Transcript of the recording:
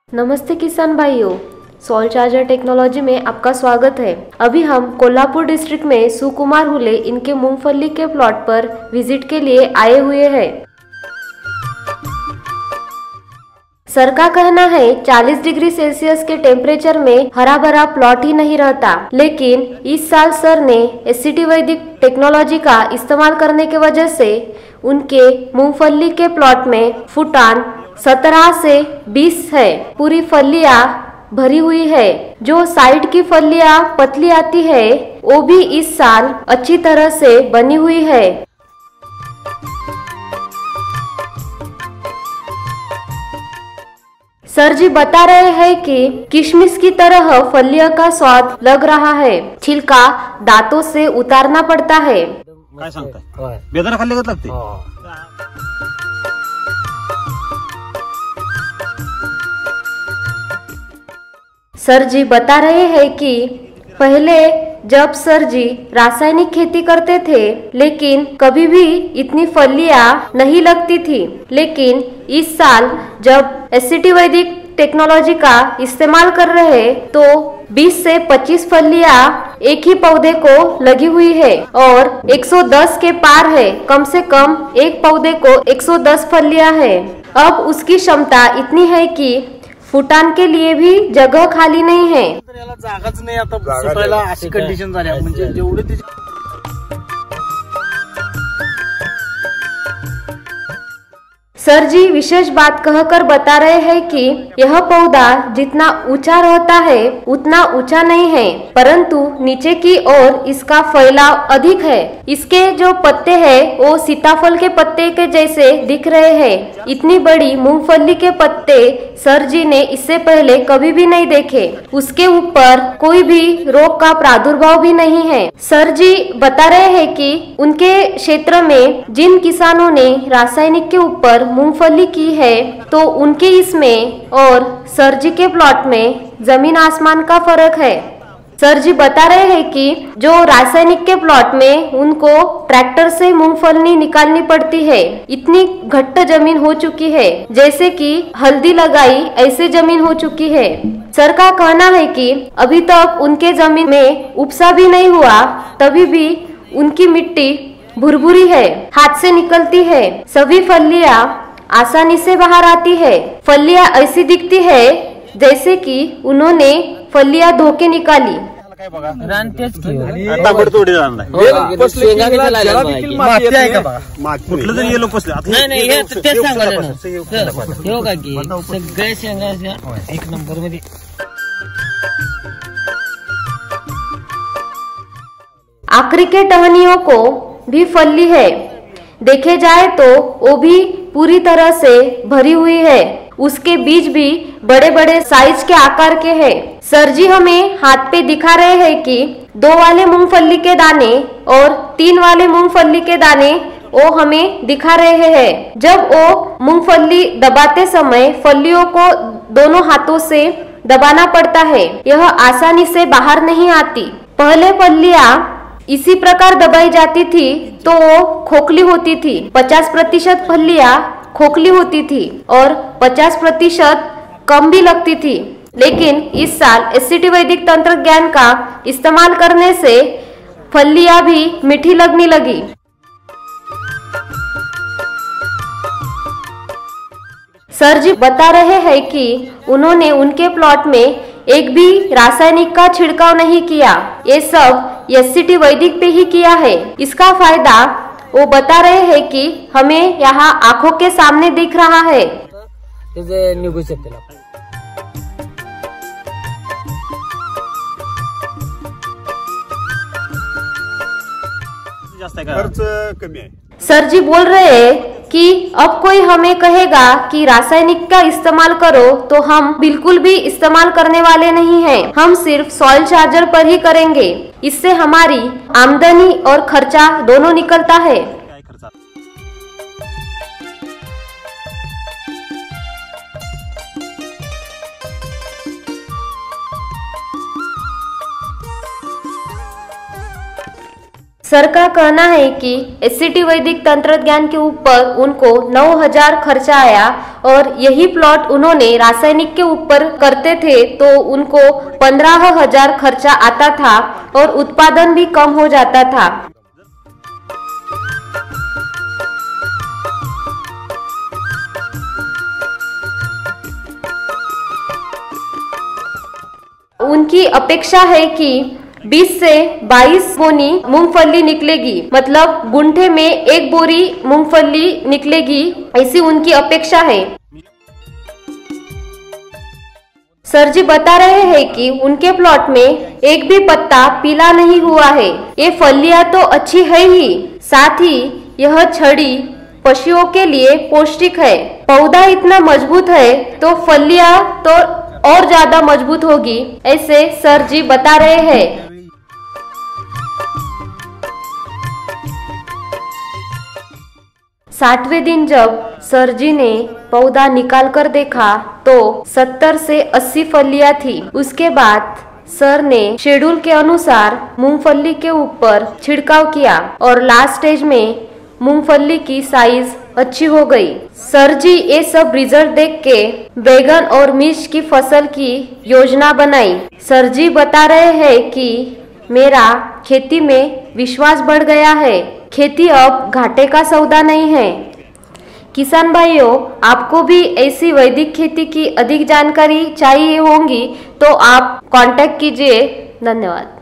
नमस्ते किसान भाइयों, सॉइल चार्जर टेक्नोलॉजी में आपका स्वागत है। अभी हम कोल्हापुर डिस्ट्रिक्ट में सुकुमार हुले इनके मूंगफली के प्लॉट पर विजिट के लिए आए हुए हैं। सर का कहना है 40 डिग्री सेल्सियस के टेम्परेचर में हरा भरा प्लॉट ही नहीं रहता, लेकिन इस साल सर ने एससीटी वैदिक टेक्नोलॉजी का इस्तेमाल करने की वजह से उनके मूंगफली के प्लॉट में फुटान 17 से 20 है। पूरी फलियां भरी हुई है। जो साइड की फलियां पतली आती है वो भी इस साल अच्छी तरह से बनी हुई है। सर जी बता रहे हैं कि किशमिश की तरह फलियों का स्वाद लग रहा है, छिलका दांतों से उतारना पड़ता है। काय सांगताय? बेदाना खाल्ले का लागते? सर जी बता रहे हैं कि पहले जब सर जी रासायनिक खेती करते थे, लेकिन कभी भी इतनी फलियां नहीं लगती थी, लेकिन इस साल जब एससीटी वैदिक टेक्नोलॉजी का इस्तेमाल कर रहे हैं तो 20 से 25 फलियां एक ही पौधे को लगी हुई है और 110 के पार है। कम से कम एक पौधे को 110 फलियां है। अब उसकी क्षमता इतनी है कि फुटान के लिए भी जगह खाली नहीं है। याला जागाच नाही आता सुटायला अशी कंडिशन झाली आहे, म्हणजे जेवढे सर जी विशेष बात कहकर बता रहे हैं कि यह पौधा जितना ऊंचा रहता है उतना ऊंचा नहीं है, परंतु नीचे की ओर इसका फैलाव अधिक है। इसके जो पत्ते हैं वो सीताफल के पत्ते के जैसे दिख रहे हैं। इतनी बड़ी मूंगफली के पत्ते सर जी ने इससे पहले कभी भी नहीं देखे। उसके ऊपर कोई भी रोग का प्रादुर्भाव भी नहीं है। सर जी बता रहे हैं कि उनके क्षेत्र में जिन किसानों ने रासायनिक के ऊपर मूंगफली की है तो उनके इसमें और सर जी के प्लॉट में जमीन आसमान का फर्क है। सर जी बता रहे हैं कि जो रासायनिक के प्लॉट में उनको ट्रैक्टर से मूंगफली निकालनी पड़ती है। इतनी घट्ट जमीन हो चुकी है, जैसे कि हल्दी लगाई ऐसे जमीन हो चुकी है। सर का कहना है कि अभी तक उनके जमीन में उपसा भी नहीं हुआ, तभी भी उनकी मिट्टी भुरभुरी है, हाथ से निकलती है। सभी फलियां आसानी से बाहर आती है। फलियां ऐसी दिखती है जैसे कि उन्होंने फलियां धो के निकाली। रान तेच की ताबडतोडी जाणार माती आहे का बघा? कुठलं तरी येलो पसले नाही हे तेच सांगायला ना हे बघा की सगळे शेंगा एक नंबर मध्ये। आखिरी के टहनियों को भी फली है। देखे जाए तो वो भी पूरी तरह से भरी हुई है। उसके बीज भी बड़े बड़े साइज के आकार के हैं। सर जी हमें हाथ पे दिखा रहे हैं कि 2 वाले मूंगफली के दाने और 3 वाले मूंगफली के दाने वो हमें दिखा रहे हैं। जब वो मूंगफली दबाते समय फलियों को दोनों हाथों से दबाना पड़ता है। यह आसानी से बाहर नहीं आती। पहले फलियां इसी प्रकार दबाई जाती थी तो वो खोखली होती थी। 50% फलियां खोखली होती थी और 50% कम भी लगती थी, लेकिन इस साल एससीटी वैदिक तंत्र ज्ञान का इस्तेमाल करने से फलियां भी मीठी लगने लगी। सर जी बता रहे हैं कि उन्होंने उनके प्लॉट में एक भी रासायनिक का छिड़काव नहीं किया। ये सब एससीटी वैदिक पे ही किया है। इसका फायदा वो बता रहे हैं कि हमें यहाँ आंखों के सामने दिख रहा है। निघू शकते जास्त आहे का? खर्च कमी आहे। सर जी बोल रहे हैं कि अब कोई हमें कहेगा कि रासायनिक का इस्तेमाल करो तो हम बिल्कुल भी इस्तेमाल करने वाले नहीं हैं। हम सिर्फ सॉइल चार्जर पर ही करेंगे। इससे हमारी आमदनी और खर्चा दोनों निकलता है। काय खर्च? सर का कहना है कि एससीटी वैदिक तंत्र ज्ञान के ऊपर उनको 9,000 खर्चा आया और यही प्लॉट उन्होंने रासायनिक के ऊपर करते थे तो उनको 15,000 खर्चा आता था और उत्पादन भी कम हो जाता था। उनकी अपेक्षा है कि 20 से 22 बोनी मूंगफली निकलेगी, मतलब गुंठे में 1 बोरी मूंगफली निकलेगी, ऐसी उनकी अपेक्षा है। सर जी बता रहे हैं कि उनके प्लॉट में एक भी पत्ता पीला नहीं हुआ है। ये फलियां तो अच्छी है ही, साथ ही यह छड़ी पशुओं के लिए पौष्टिक है। पौधा इतना मजबूत है तो फलियां तो और ज्यादा मजबूत होगी, ऐसे सर जी बता रहे हैं। 60वें दिन जब सर जी ने पौधा निकाल कर देखा तो 70 से 80 फलियां थी। उसके बाद सर ने शेड्यूल के अनुसार मूंगफली के ऊपर छिड़काव किया और लास्ट स्टेज में मूंगफली की साइज अच्छी हो गई। सर जी ये सब रिजल्ट देख के बैगन और मिर्च की फसल की योजना बनाई। सर जी बता रहे हैं कि मेरा खेती में विश्वास बढ़ गया है, खेती अब घाटे का सौदा नहीं है। किसान भाइयों, आपको भी ऐसी वैदिक खेती की अधिक जानकारी चाहिए होंगी तो आप कांटेक्ट कीजिए। धन्यवाद।